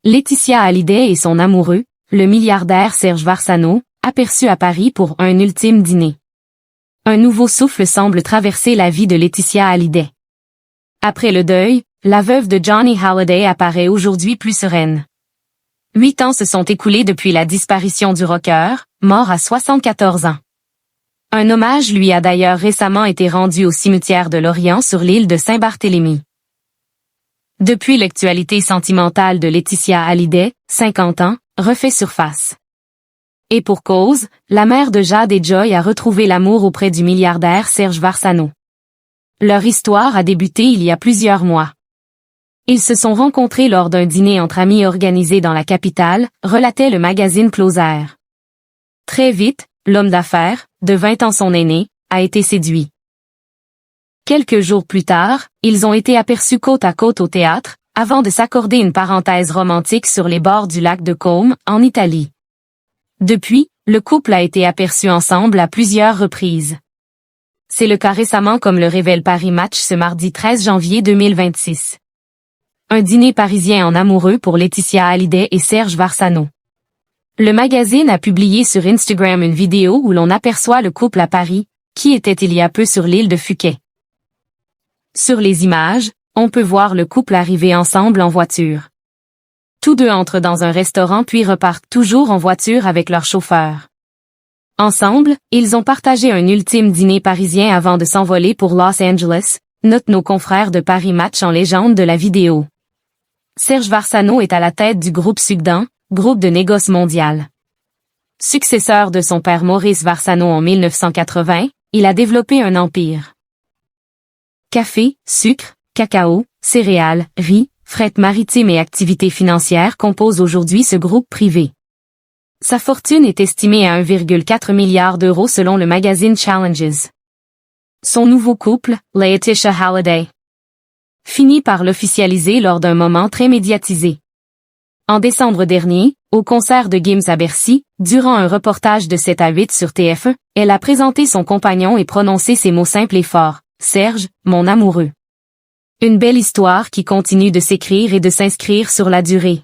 Laetitia Hallyday et son amoureux, le milliardaire Serge Varsano, aperçu à Paris pour un ultime dîner. Un nouveau souffle semble traverser la vie de Laetitia Hallyday. Après le deuil, la veuve de Johnny Hallyday apparaît aujourd'hui plus sereine. 8 ans se sont écoulés depuis la disparition du rocker, mort à 74 ans. Un hommage lui a d'ailleurs récemment été rendu au cimetière de Lorient sur l'île de Saint-Barthélemy. Depuis, l'actualité sentimentale de Laetitia Hallyday, 50 ans, refait surface. Et pour cause, la mère de Jade et Joy a retrouvé l'amour auprès du milliardaire Serge Varsano. Leur histoire a débuté il y a plusieurs mois. Ils se sont rencontrés lors d'un dîner entre amis organisé dans la capitale, relatait le magazine Closer. Très vite, l'homme d'affaires, de 20 ans son aîné, a été séduit. Quelques jours plus tard, ils ont été aperçus côte à côte au théâtre, avant de s'accorder une parenthèse romantique sur les bords du lac de Côme, en Italie. Depuis, le couple a été aperçu ensemble à plusieurs reprises. C'est le cas récemment comme le révèle Paris Match ce mardi 13 janvier 2026. Un dîner parisien en amoureux pour Laetitia Hallyday et Serge Varsano. Le magazine a publié sur Instagram une vidéo où l'on aperçoit le couple à Paris, qui était il y a peu sur l'île de Phuket. Sur les images, on peut voir le couple arriver ensemble en voiture. Tous deux entrent dans un restaurant puis repartent toujours en voiture avec leur chauffeur. Ensemble, ils ont partagé un ultime dîner parisien avant de s'envoler pour Los Angeles, notent nos confrères de Paris Match en légende de la vidéo. Serge Varsano est à la tête du groupe Sugdan, groupe de négoce mondial. Successeur de son père Maurice Varsano en 1980, il a développé un empire. Café, sucre, cacao, céréales, riz, fret maritime et activités financières composent aujourd'hui ce groupe privé. Sa fortune est estimée à 1,4 milliard d'euros selon le magazine Challenges. Son nouveau couple, Laetitia Hallyday, finit par l'officialiser lors d'un moment très médiatisé. En décembre dernier, au concert de Gims à Bercy, durant un reportage de 7 à 8 sur TF1, elle a présenté son compagnon et prononcé ces mots simples et forts. Serge, mon amoureux. Une belle histoire qui continue de s'écrire et de s'inscrire sur la durée.